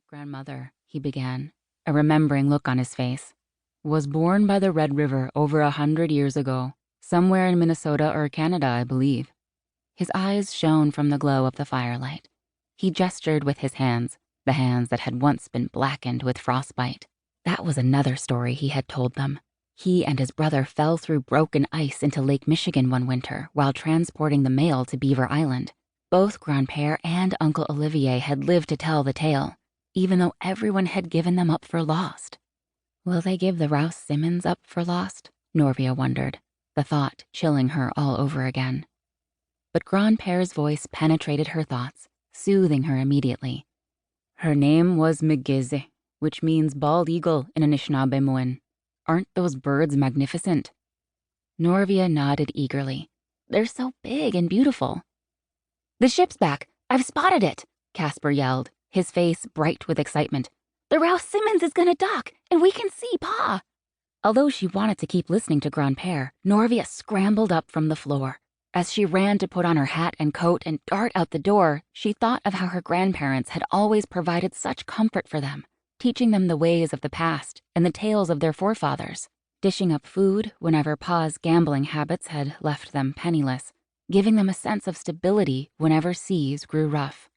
great-grandmother, he began, a remembering look on his face, was born by the Red River over 100 years ago, somewhere in Minnesota or Canada, I believe. His eyes shone from the glow of the firelight. He gestured with his hands, the hands that had once been blackened with frostbite. That was another story he had told them. He and his brother fell through broken ice into Lake Michigan one winter while transporting the mail to Beaver Island. Both Grand-père and Uncle Olivier had lived to tell the tale, even though everyone had given them up for lost. Will they give the Rouse Simmons up for lost? Norvia wondered, the thought chilling her all over again. But Grand-père's voice penetrated her thoughts, soothing her immediately. Her name was Migizi, which means bald eagle in Anishinaabe-Moin. Aren't those birds magnificent? Norvia nodded eagerly. They're so big and beautiful. The ship's back. I've spotted it, Casper yelled, his face bright with excitement. The Rouse Simmons is gonna dock, and we can see Pa. Although she wanted to keep listening to Grand-père, Norvia scrambled up from the floor. As she ran to put on her hat and coat and dart out the door, she thought of how her grandparents had always provided such comfort for them, teaching them the ways of the past and the tales of their forefathers, dishing up food whenever Pa's gambling habits had left them penniless, giving them a sense of stability whenever seas grew rough.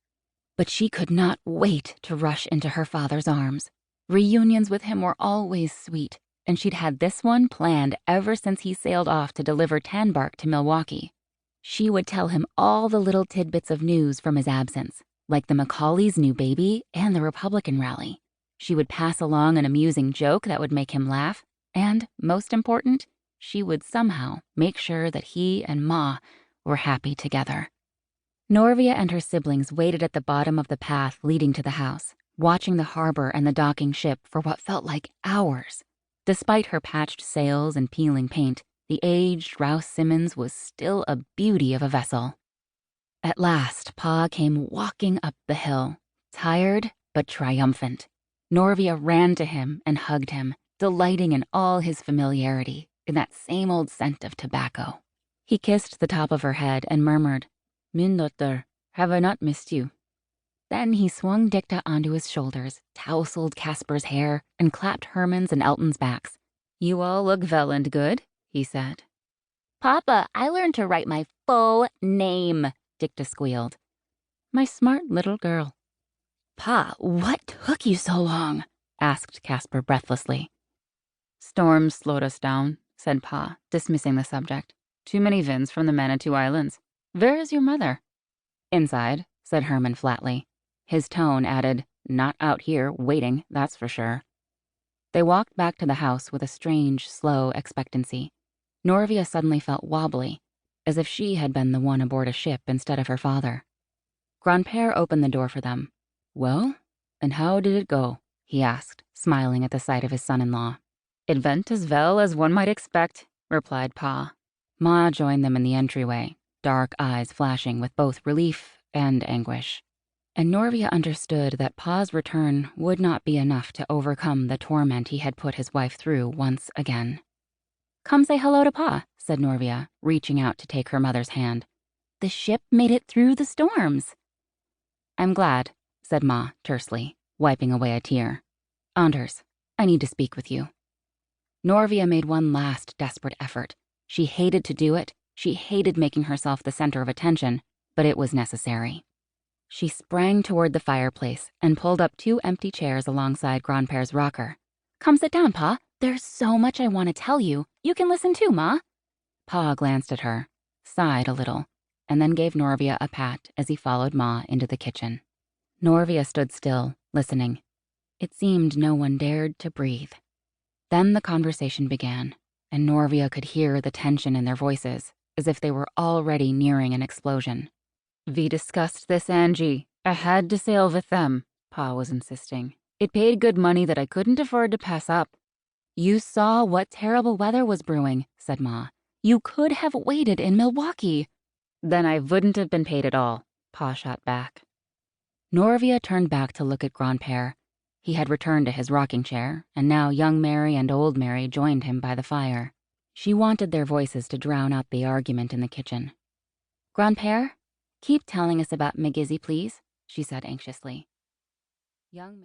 But she could not wait to rush into her father's arms. Reunions with him were always sweet, and she'd had this one planned ever since he sailed off to deliver tanbark to Milwaukee. She would tell him all the little tidbits of news from his absence, like the Macaulay's new baby and the Republican rally. She would pass along an amusing joke that would make him laugh, and, most important, she would somehow make sure that he and Ma were happy together. Norvia and her siblings waited at the bottom of the path leading to the house, watching the harbor and the docking ship for what felt like hours. Despite her patched sails and peeling paint, the aged Rouse Simmons was still a beauty of a vessel. At last, Pa came walking up the hill, tired but triumphant. Norvia ran to him and hugged him, delighting in all his familiarity, in that same old scent of tobacco. He kissed the top of her head and murmured, Min dotter, have I not missed you? Then he swung Dicta onto his shoulders, tousled Casper's hair, and clapped Herman's and Elton's backs. You all look well and good, he said. Papa, I learned to write my full name, Dicta squealed. My smart little girl. Pa, what took you so long? Asked Casper breathlessly. Storms slowed us down, said Pa, dismissing the subject. Too many winds from the Manitou Islands. Where is your mother? Inside, said Herman flatly. His tone added, not out here, waiting, that's for sure. They walked back to the house with a strange, slow expectancy. Norvia suddenly felt wobbly, as if she had been the one aboard a ship instead of her father. Grand-père opened the door for them. Well, and how did it go? He asked, smiling at the sight of his son-in-law. It went as well as one might expect, replied Pa. Ma joined them in the entryway, dark eyes flashing with both relief and anguish. And Norvia understood that Pa's return would not be enough to overcome the torment he had put his wife through once again. Come say hello to Pa, said Norvia, reaching out to take her mother's hand. The ship made it through the storms. I'm glad, said Ma tersely, wiping away a tear. Anders, I need to speak with you. Norvia made one last desperate effort. She hated to do it. She hated making herself the center of attention, but it was necessary. She sprang toward the fireplace and pulled up 2 empty chairs alongside Grand-père's rocker. Come sit down, Pa. There's so much I want to tell you. You can listen too, Ma. Pa glanced at her, sighed a little, and then gave Norvia a pat as he followed Ma into the kitchen. Norvia stood still, listening. It seemed no one dared to breathe. Then the conversation began, and Norvia could hear the tension in their voices, as if they were already nearing an explosion. We discussed this, Angie. I had to sail with them, Pa was insisting. It paid good money that I couldn't afford to pass up. You saw what terrible weather was brewing, said Ma. You could have waited in Milwaukee. Then I wouldn't have been paid at all, Pa shot back. Norvia turned back to look at Grand-père. He had returned to his rocking chair, and now young Mary and old Mary joined him by the fire. She wanted their voices to drown out the argument in the kitchen. Grand-père, keep telling us about Migizi, please, she said anxiously. Young Mary